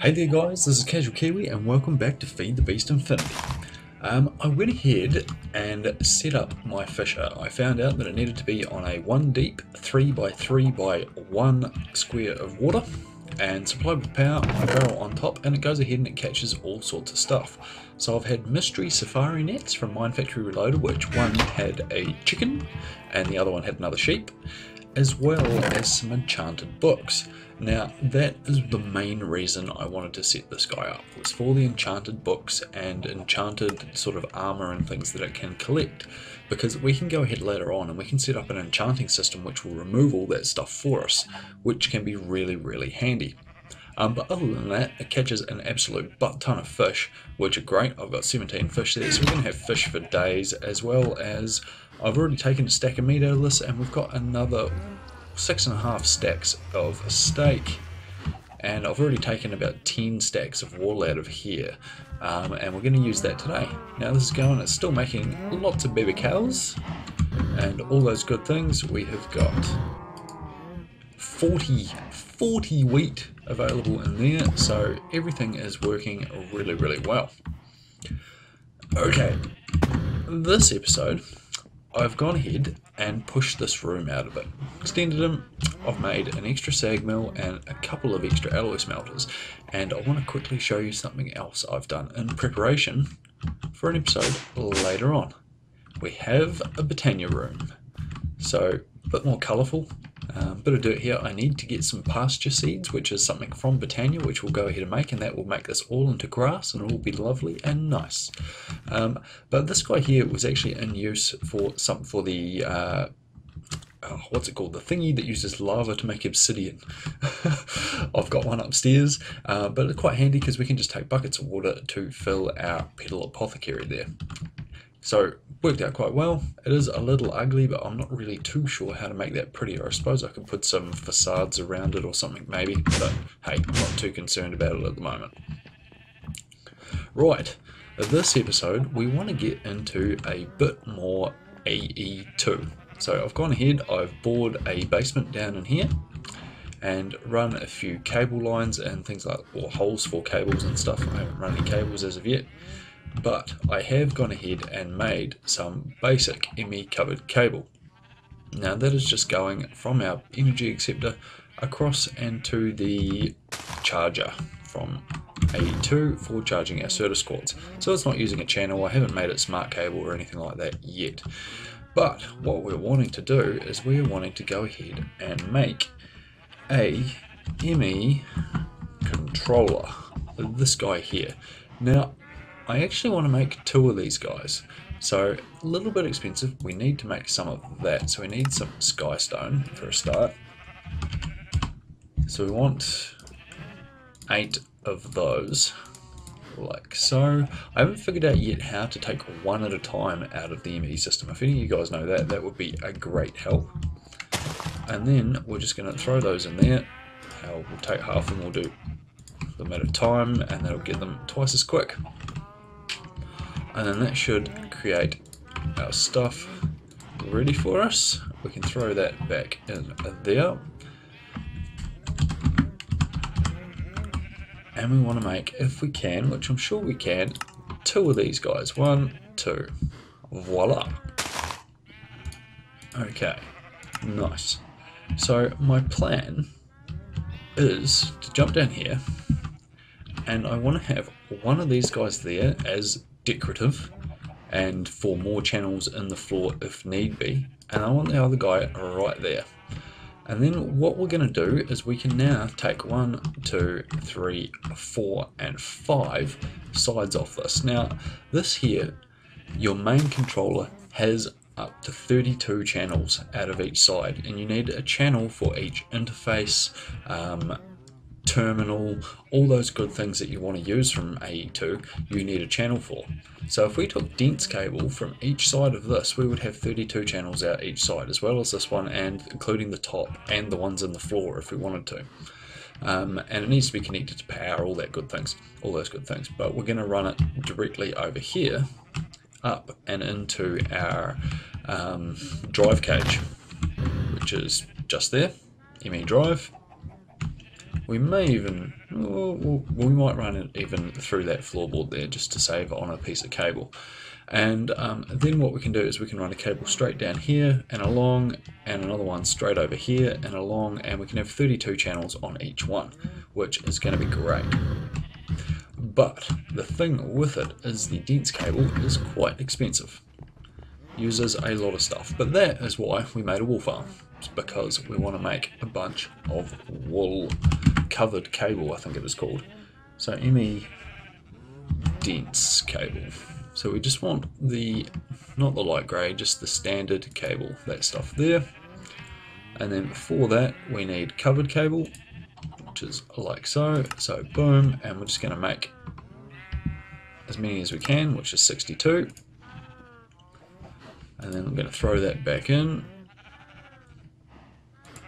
Hey there guys, this is CasualKiwi and welcome back to Feed the Beast Infinity. I went ahead and set up my fisher. I found out that it needed to be on a 1 deep 3x3 by 1 square of water and supplied with power, a barrel on top, and it goes ahead and it catches all sorts of stuff. So I've had mystery safari nets from Mine Factory Reloaded, which one had a chicken and the other one had another sheep, as well as some enchanted books. Now that is the main reason I wanted to set this guy up, was for the enchanted books and enchanted sort of armor and things that it can collect, because we can go ahead later on and we can set up an enchanting system which will remove all that stuff for us, which can be really handy. But other than that, it catches an absolute butt ton of fish, which are great. I've got 17 fish there, so we're going to have fish for days, as well as I've already taken a stack of meat out of this, and we've got another 6.5 stacks of steak, and I've already taken about 10 stacks of wool out of here, and we're going to use that today. Now this is going, it's still making lots of baby cows and all those good things. We have got 40 wheat available in there, so everything is working really well. Okay, this episode I've gone ahead and pushed this room out a bit, extended them. I've made an extra sag mill and a couple of extra alloy smelters, and I want to quickly show you something else I've done in preparation for an episode later on. We have a Botania room, so a bit more colourful. Bit of dirt here. I need to get some pasture seeds, which is something from Botania, which we'll go ahead and make, and that will make this all into grass and it will be lovely and nice. But this guy here was actually in use for the what's it called? The thingy that uses lava to make obsidian. I've got one upstairs, but it's quite handy because we can just take buckets of water to fill our pedal apothecary there. So worked out quite well. It is a little ugly, but I'm not really too sure how to make that prettier. I suppose I could put some facades around it or something maybe, but hey, I'm not too concerned about it at the moment. Right, this episode we want to get into a bit more AE2. So I've gone ahead, I've bored a basement down in here and run a few cable lines and things like, or holes for cables and stuff. I haven't run any cables as of yet. But I have gone ahead and made some basic ME covered cable. Now that is just going from our energy acceptor across and to the charger from AE2 for charging our Certus quads. So it's not using a channel. I haven't made it smart cable or anything like that yet. But what we're wanting to do is we're wanting to go ahead and make a ME controller, this guy here. Now I actually want to make 2 of these guys, so a little bit expensive. We need to make some of that, so we need some skystone for a start. So we want 8 of those, like so. I haven't figured out yet how to take one at a time out of the ME system. If any of you guys know that, that would be a great help. And then we're just going to throw those in there. We'll take half and we'll do them at a time, and that'll get them twice as quick. And then that should create our stuff ready for us. We can throw that back in there. And we want to make, if we can, which I'm sure we can, 2 of these guys. 1, 2. Voila. Okay, nice. So my plan is to jump down here, and I want to have one of these guys there as decorative and for more channels in the floor if need be, and I want the other guy right there. And then what we're going to do is we can now take 1, 2, 3, 4 and 5 sides off this. Now this here, your main controller has up to 32 channels out of each side, and you need a channel for each interface, terminal, all those good things that you want to use from AE2, you need a channel for. So if we took dense cable from each side of this, we would have 32 channels out each side, as well as this one, and including the top and the ones in the floor if we wanted to. And it needs to be connected to power, all that good things, all those good things. But we're going to run it directly over here, up and into our drive cage, which is just there, ME drive. We may even, we might run it even through that floorboard there just to save on a piece of cable. And then what we can do is we can run a cable straight down here and along, and another one straight over here and along, and we can have 32 channels on each one, which is going to be great. But the thing with it is the dense cable is quite expensive. Uses a lot of stuff, but that is why we made a wool farm. It's because we want to make a bunch of wool covered cable, I think it is called. So ME dense cable. So we just want the, not the light grey, just the standard cable, that stuff there. And then before that we need covered cable, which is like so. So boom, and we're just going to make as many as we can, which is 62. And then I'm going to throw that back in.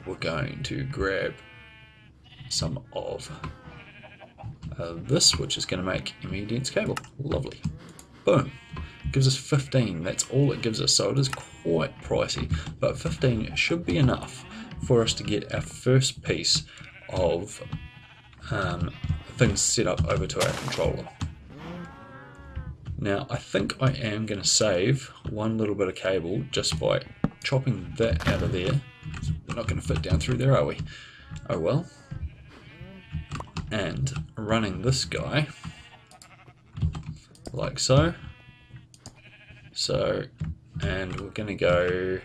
We're going to grab some of this, which is going to make ME dense cable. Lovely. Boom. Gives us 15. That's all it gives us. So it is quite pricey, but 15 should be enough for us to get our first piece of things set up over to our controller. Now I think I am going to save one little bit of cable just by chopping that out of there. We're not going to fit down through there, are we? Oh well. And running this guy like so. So, and we're going to go,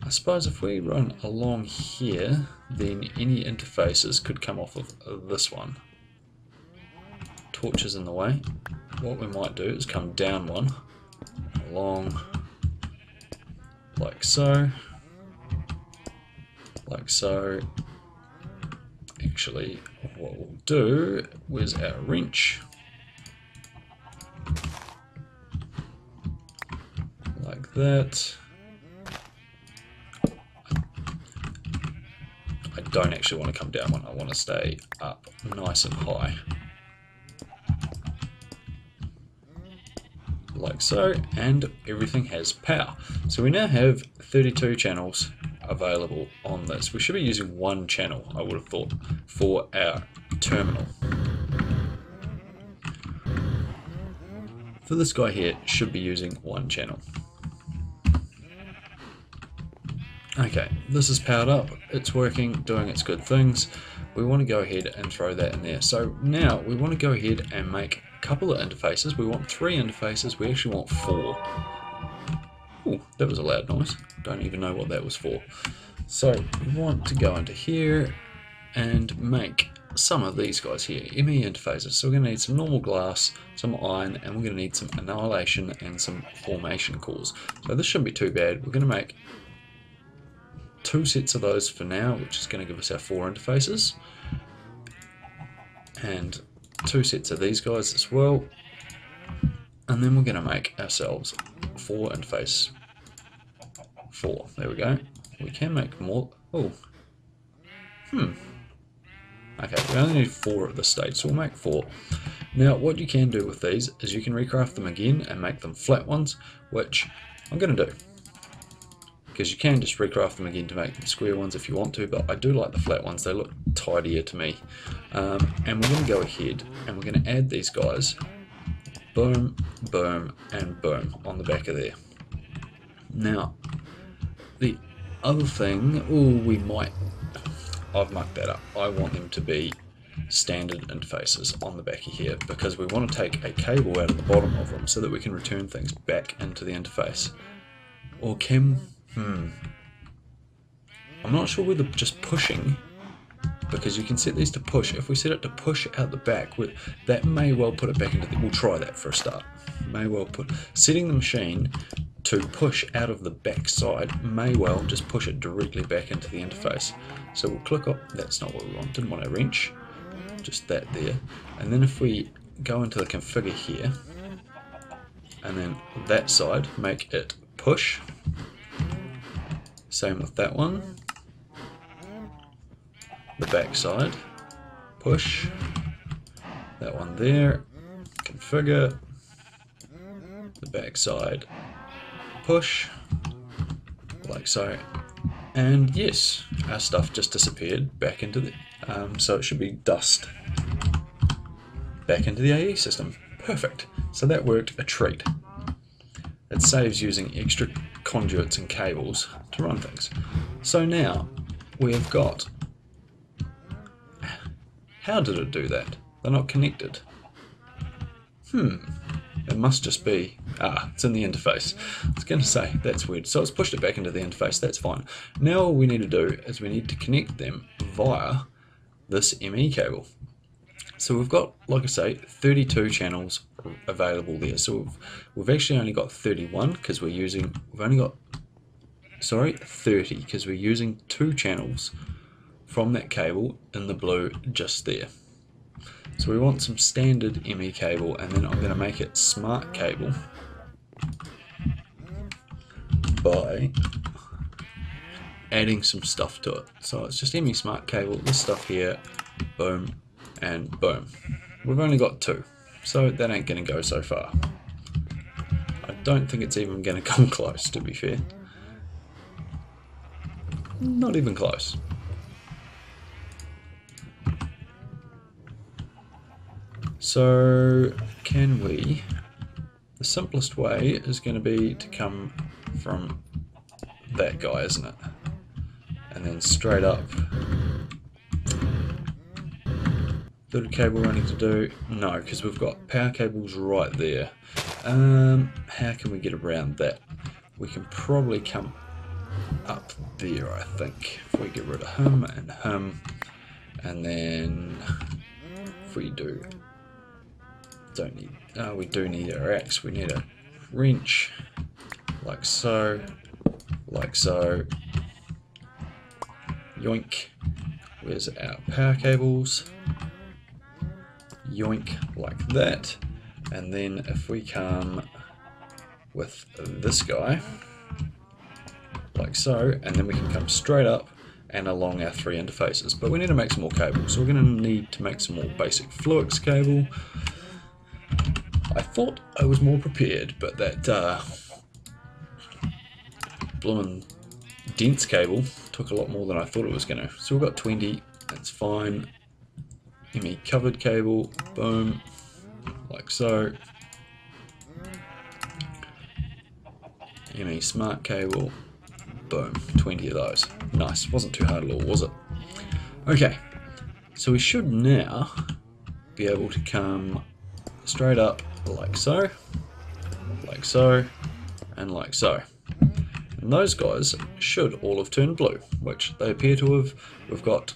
I suppose if we run along here, then any interfaces could come off of this one. Torch is in the way. What we might do is come down one, along, like so, like so. Actually, what we'll do is our wrench, like that. I don't actually want to come down one, I want to stay up nice and high. Like so, and everything has power. So we now have 32 channels available on this. We should be using one channel, I would have thought, for our terminal. For this guy here, should be using one channel. Okay, this is powered up, it's working, doing its good things. We want to go ahead and throw that in there. So now we want to go ahead and make a couple of interfaces. We want 3 interfaces, we actually want 4. Ooh, that was a loud noise. Don't even know what that was for. So we want to go into here and make some of these guys here, ME interfaces. So we're going to need some normal glass, some iron, and we're going to need some annihilation and some formation cores. So this shouldn't be too bad. We're going to make 2 sets of those for now, which is going to give us our 4 interfaces, and 2 sets of these guys as well, and then we're going to make ourselves 4 interface 4. There we go. We can make more. Oh, okay, we only need 4 at this stage, so we'll make 4. Now what you can do with these is you can recraft them again and make them flat ones, which I'm going to do, because you can just recraft them again to make them square ones if you want to, but I do like the flat ones, they look tidier to me. And we're going to go ahead and we're going to add these guys, boom, boom, and boom, on the back of there. Now, the other thing, I've mucked that up. I want them to be standard interfaces on the back of here, because we want to take a cable out of the bottom of them so that we can return things back into the interface. Or I'm not sure whether just pushing, because you can set these to push. If we set it to push out the back, that may well put it back into the, we'll try that for a start. May well put, setting the machine to push out of the back side may well just push it directly back into the interface. So we'll click up, that's not what we want, didn't want a wrench, just that there. And then if we go into the configure here, and then that side, make it push. Same with that one. The back side, push. That one there, configure. The back side, push, like so. And yes, our stuff just disappeared back into the, so it should be dust back into the AE system. Perfect. So that worked a treat. It saves using extra conduits and cables to run things. So now we've got, how did it do that? They're not connected. It must just be, it's in the interface. I was going to say, that's weird. So it's pushed it back into the interface, that's fine. Now all we need to do is we need to connect them via this ME cable. So we've got, like I say, 32 channels available there. So we've actually only got 31 because we're using, 30 because we're using 2 channels from that cable in the blue just there. So we want some standard ME cable, and then I'm going to make it smart cable by adding some stuff to it. So it's just ME smart cable, this stuff here, boom, and boom. We've only got 2, so that ain't going to go so far. I don't think it's even going to come close, to be fair. Not even close. So can we, the simplest way is going to be to come from that guy, isn't it? And then straight up. Little cable running to do? No, because we've got power cables right there. How can we get around that? We can probably come up there, I think. If we get rid of him, and then if we do, we do need our axe. We need a wrench, like so, yoink. Where's our power cables? Yoink, like that. And then if we come with this guy, like so, and then we can come straight up and along our 3 interfaces. But we need to make some more cables, so we're going to need to make some more basic Fluix cable. I thought I was more prepared, but that bloomin' dense cable took a lot more than I thought it was going to. So we've got 20, that's fine. ME covered cable, boom, like so. ME smart cable, boom, 20 of those. Nice, wasn't too hard at all, was it? Okay, so we should now be able to come straight up like so, and like so. And those guys should all have turned blue, which they appear to have. We've got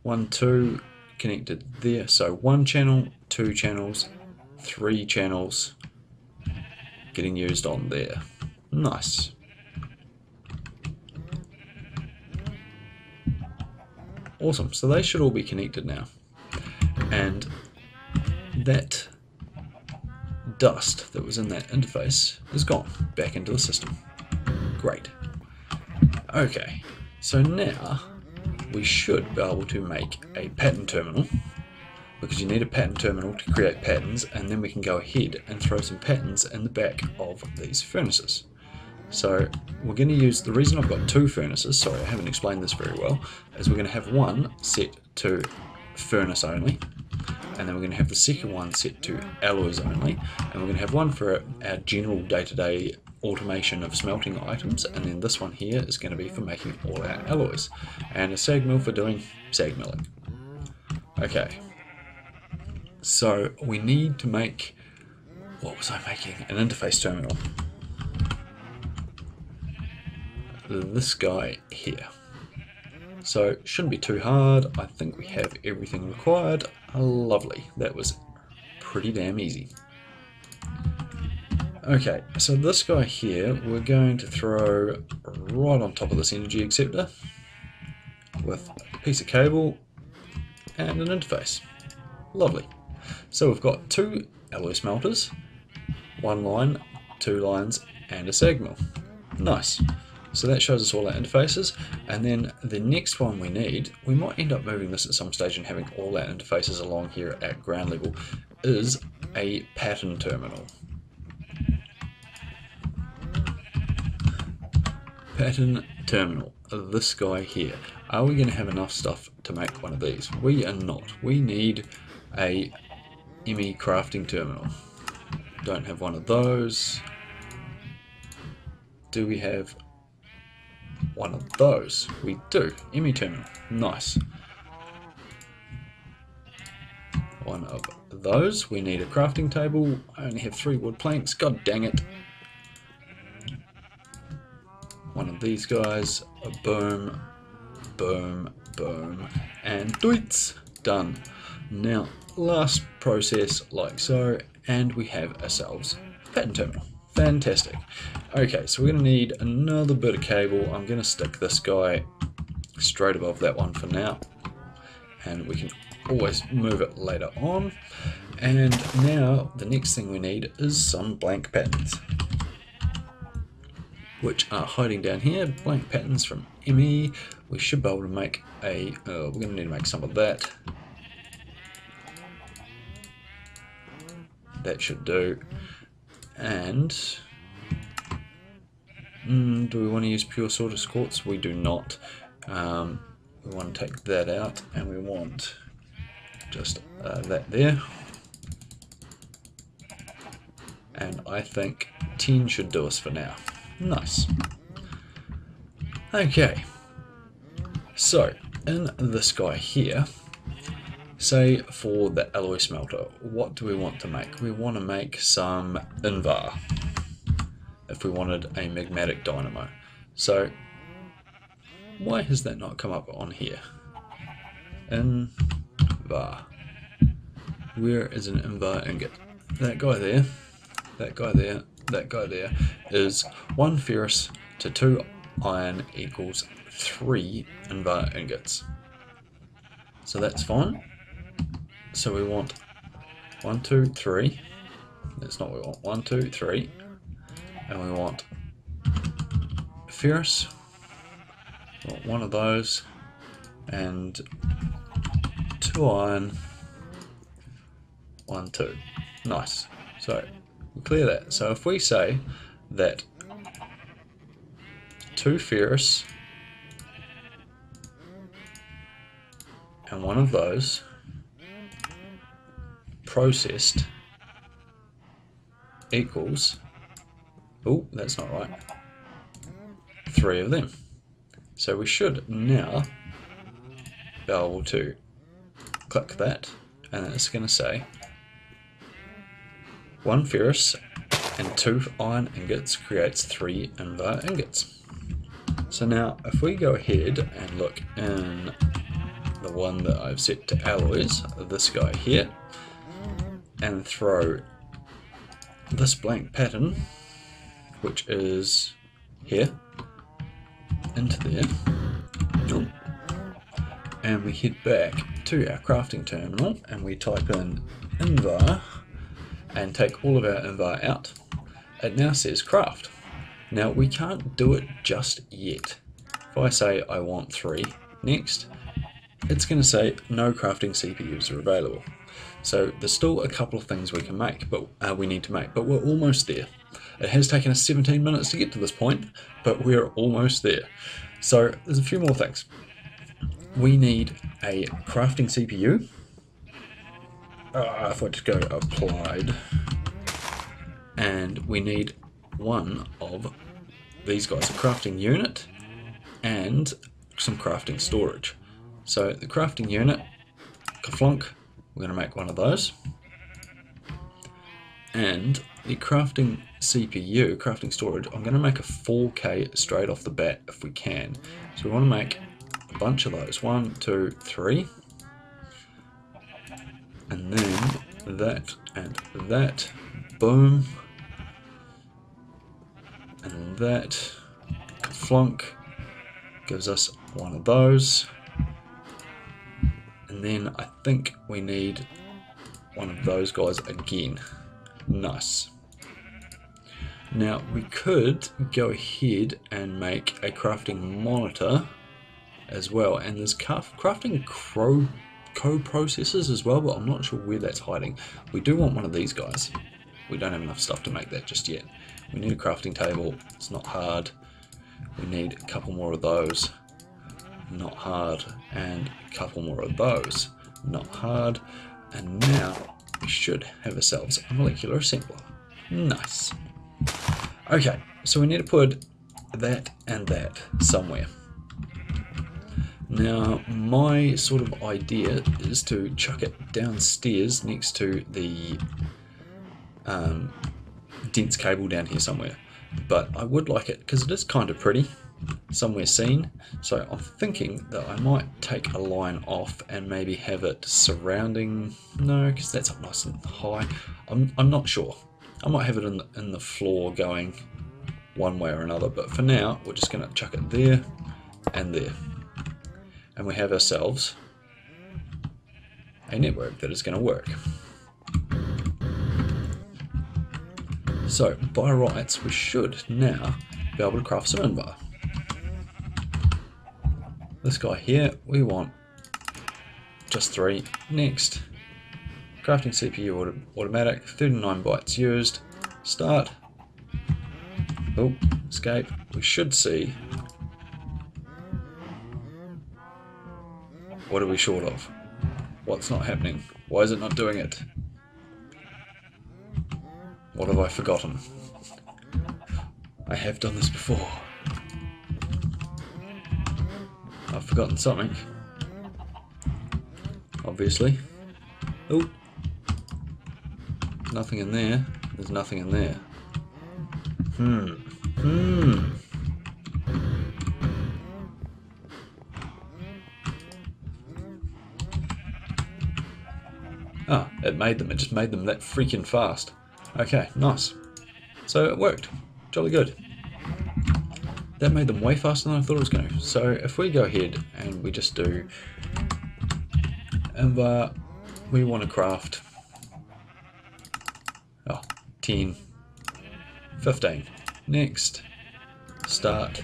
1, 2 connected there, so 1 channel, 2 channels, 3 channels getting used on there. Nice. Awesome, so they should all be connected now. And that dust that was in that interface is gone back into the system. Great. Okay, so now we should be able to make a pattern terminal, because you need a pattern terminal to create patterns, and then we can go ahead and throw some patterns in the back of these furnaces. So we're going to use, the reason I've got 2 furnaces, sorry I haven't explained this very well, is we're going to have one set to furnace only, and then we're going to have the second one set to alloys only, and we're going to have one for our general day-to-day automation of smelting items, and then this one here is going to be for making all our alloys, and a sag mill for doing sag milling. Okay, so we need to make, what was I making? An interface terminal. This guy here. So shouldn't be too hard. I think we have everything required. Lovely. That was pretty damn easy. Okay, so this guy here we're going to throw right on top of this energy acceptor with a piece of cable and an interface. Lovely. So we've got 2 alloy smelters, 1 line, 2 lines, and a sag mill. Nice. So that shows us all our interfaces, and then the next one we need, we might end up moving this at some stage and having all our interfaces along here at ground level, is a pattern terminal. Pattern terminal. this guy here. Are we going to have enough stuff to make one of these? We are not. We need a ME crafting terminal. Don't have one of those. Do we have one of those? We do. ME terminal. Nice. One of those. We need a crafting table. I only have 3 wood planks. God dang it. One of these guys. Boom. Boom. Boom. And doits. Done. Now, last process like so. And we have ourselves a pattern terminal. Fantastic. Okay, so we're going to need another bit of cable. I'm going to stick this guy straight above that one for now. And we can always move it later on. And now the next thing we need is some blank patterns, which are hiding down here. Blank patterns from ME. We should be able to make a, we're going to need to make some of that. That should do. And do we want to use pure sorted quartz? We do not. We want to take that out, and we want just that there. And I think 10 should do us for now. Nice. Okay. So, in this guy here, say for the alloy smelter, what do we want to make? We want to make some Invar if we wanted a magmatic dynamo. So why has that not come up on here? Invar. Where is an Invar ingot? That guy there, that guy there, that guy there is 1 ferrous to 2 iron equals 3 Invar ingots. So that's fine. So we want 1, 2, 3. That's not what we want. 1, 2, 3. And we want ferrous. We want one of those. And 2 iron. 1, 2. Nice. So we clear that. So if we say that 2 ferrous and 1 of those processed equals, oh, that's not right, 3 of them. So we should now be able to click that, and it's going to say 1 ferrous and 2 iron ingots creates 3 Invar ingots. So now if we go ahead and look in the one that I've set to alloys, this guy here, and throw this blank pattern, which is here, into there, and we head back to our crafting terminal and we type in Invar and take all of our Invar out, it now says Krapht. Now we can't do it just yet. If I say I want 3 next, it's going to say no crafting CPUs are available. So there's still a couple of things we can make, but we need to make, but we're almost there. It has taken us 17 minutes to get to this point, but we're almost there. So there's a few more things. We need a crafting CPU. If I just go applied, and we need one of these guys, a crafting unit and some crafting storage. So the crafting unit, Kaflunk, we're going to make one of those. And the crafting CPU, crafting storage, I'm going to make a 4K straight off the bat if we can. So we want to make a bunch of those. 1, 2, 3. And then that and that. Boom. And that. Kaflunk gives us one of those. And then I think we need one of those guys again. Nice. Now we could go ahead and make a crafting monitor as well, and there's crafting co-processors as well, but I'm not sure where that's hiding. We do want one of these guys. We don't have enough stuff to make that just yet. We need a crafting table. It's not hard. We need a couple more of those. not hard, and a couple more of those, not hard, and now we should have ourselves a molecular assembler. Nice. Okay, so we need to put that and that somewhere. Now, my sort of idea is to chuck it downstairs next to the dense cable down here somewhere. But I would like it, because it is kind of pretty, somewhere seen. So I'm thinking that I might take a line off and maybe have it surrounding... No, because that's up nice and high. I'm not sure. I might have it in the floor going one way or another. But for now, we're just going to chuck it there and there. And we have ourselves a network that is going to work. So, by rights, we should now be able to craft some invar. This guy here, we want just 3. Next, crafting CPU automatic, 39 bytes used. Start. Oh, escape. We should see. What are we short of? What's not happening? Why is it not doing it? What have I forgotten? I have done this before. I've forgotten something. Obviously. Oh. Nothing in there. There's nothing in there. Ah, it made them. It just made them that freaking fast. Okay, nice. So it worked. Jolly good. That made them way faster than I thought it was going to. So if we go ahead and we just do invar, we want to craft 10, 15. Next, start.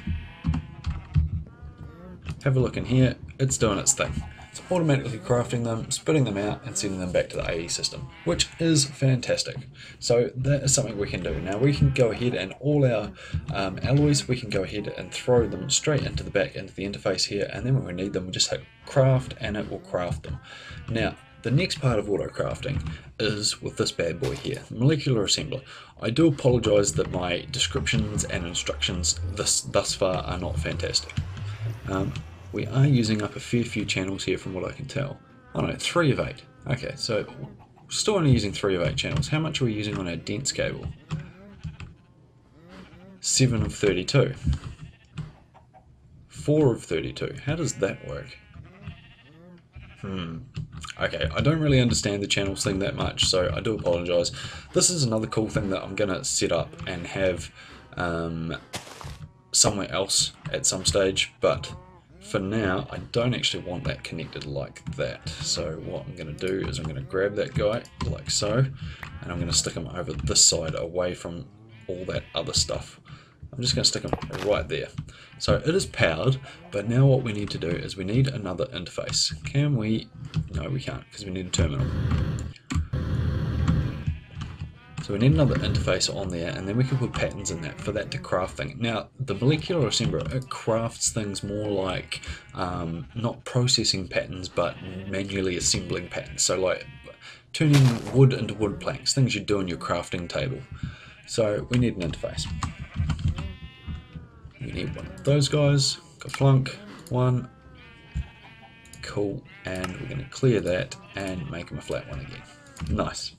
Have a look in here. It's doing its thing. It's automatically crafting them, spitting them out, and sending them back to the AE system, which is fantastic. So that is something we can do. Now we can go ahead and all our alloys, we can go ahead and throw them straight into the back, into the interface here, and then when we need them, we just hit craft and it will craft them. Now, the next part of auto crafting is with this bad boy here, molecular assembler. I do apologise that my descriptions and instructions thus far are not fantastic. We are using up a fair few channels here from what I can tell. Oh no, 3 of 8. Okay, so still only using 3 of 8 channels. How much are we using on our dense cable? 7 of 32. 4 of 32. How does that work? Okay, I don't really understand the channels thing that much, so I do apologise. This is another cool thing that I'm going to set up and have somewhere else at some stage, but for now I don't actually want that connected like that. So what I'm going to do is I'm going to grab that guy like so, and I'm going to stick him over this side away from all that other stuff. I'm just going to stick them right there. So it is powered, but now what we need to do is we need another interface. Can we? No, we can't, because we need a terminal. So we need another interface on there, and then we can put patterns in that for that to craft things. Now, the molecular assembler, it crafts things more like not processing patterns, but manually assembling patterns. So like turning wood into wood planks, things you do on your crafting table. So we need an interface. We need one of those guys. Flunk, one. Cool. And we're going to clear that and make them a flat one again. Nice.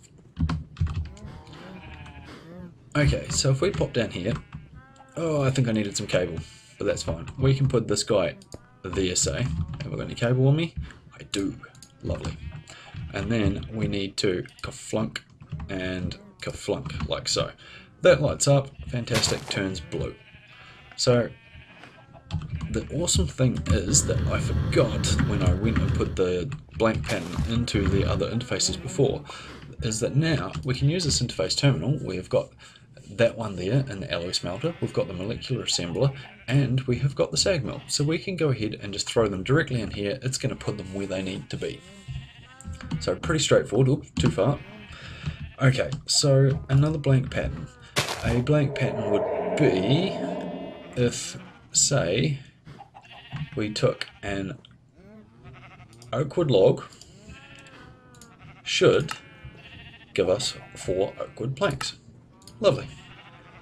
Okay, so if we pop down here, oh, I think I needed some cable, but that's fine. We can put this guy there, say. Have I got any cable on me? I do. Lovely. And then we need to kaflunk and kaflunk, like so. That lights up, fantastic, turns blue. So the awesome thing is that I forgot when I went and put the blank pattern into the other interfaces before, is that now we can use this interface terminal. We've got that one there in the alloy smelter, we've got the molecular assembler, and we have got the sag mill. So we can go ahead and just throw them directly in here. It's going to put them where they need to be. So pretty straightforward. Oops, too far. Okay, so another blank pattern. A blank pattern would be if, say, we took an oakwood log, should give us 4 oakwood planks. Lovely.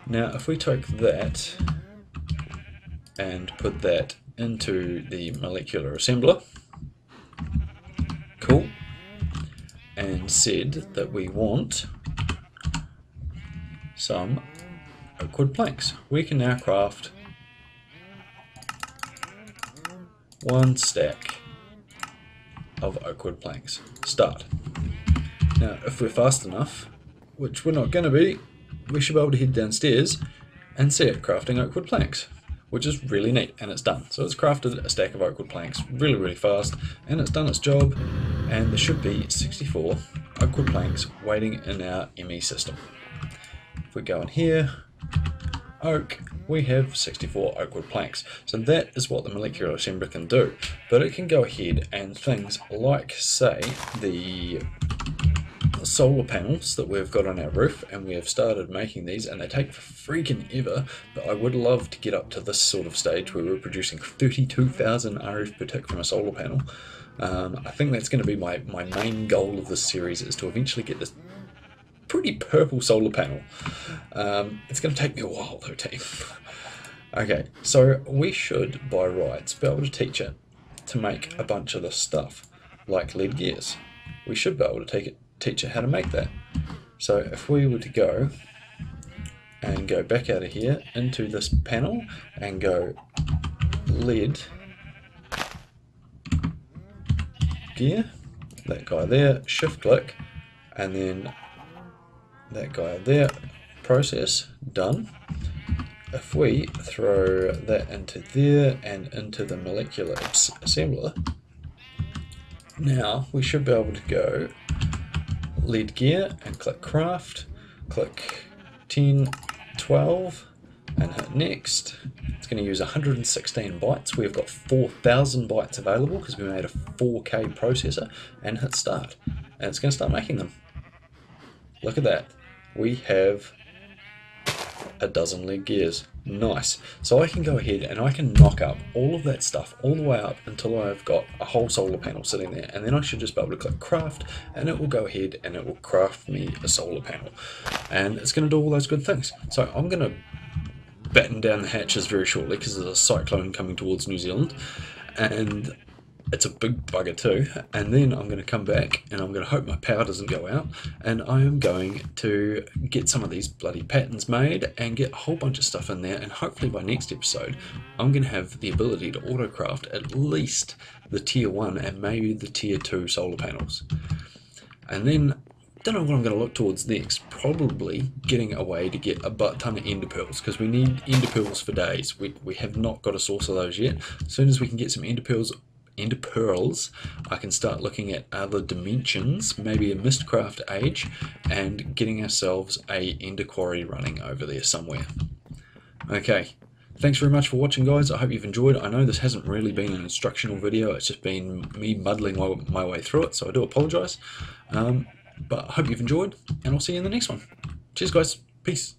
Now if we take that and put that into the molecular assembler, cool, and said that we want some oakwood planks, we can now craft 1 stack of oakwood planks. Start. Now if we're fast enough, which we're not going to be, we should be able to head downstairs and see it crafting oakwood planks, which is really neat, and it's done. So it's crafted a stack of oakwood planks really fast, and it's done its job, and there should be 64 oakwood planks waiting in our ME system. If we go in here, oak, we have 64 oakwood planks. So that is what the molecular assembler can do, but it can go ahead and things like, say, the solar panels that we've got on our roof, and we have started making these, and they take freaking ever, but I would love to get up to this sort of stage where we're producing 32,000 RF per tick from a solar panel. I think that's going to be my main goal of this series, is to eventually get this pretty purple solar panel. It's going to take me a while though, team. Okay, so we should by rights be able to teach it to make a bunch of this stuff, like lead gears. We should be able to teach it how to make that. So if we were to go and go back out of here into this panel and go lead gear, that guy there, shift click, and then that guy there, process, done. If we throw that into there and into the molecular assembler, now we should be able to go lead gear and click craft, click 10, 12 and hit next. It's going to use 116 bytes. We've got 4,000 bytes available because we made a 4K processor, and hit start, and it's going to start making them. Look at that. We have a dozen lead gears. Nice. So I can go ahead and I can knock up all of that stuff all the way up until I've got a whole solar panel sitting there, and then I should just be able to click craft, and it will go ahead and it will craft me a solar panel, and it's going to do all those good things. So I'm going to batten down the hatches very shortly because there's a cyclone coming towards New Zealand, and it's a big bugger too, and then I'm going to come back and I'm going to hope my power doesn't go out, and I am going to get some of these bloody patterns made and get a whole bunch of stuff in there, and hopefully by next episode I'm going to have the ability to autocraft at least the tier 1 and maybe the tier 2 solar panels. And then don't know what I'm going to look towards next. Probably getting a way to get a butt ton of ender pearls, because we need ender pearls for days. We have not got a source of those yet. As soon as we can get some ender pearls, I can start looking at other dimensions, maybe a Mistcraft age, and getting ourselves a ender quarry running over there somewhere. Okay, thanks very much for watching, guys. I hope you've enjoyed. I know this hasn't really been an instructional video, it's just been me muddling my way through it, so I do apologise. But I hope you've enjoyed, and I'll see you in the next one. Cheers, guys. Peace.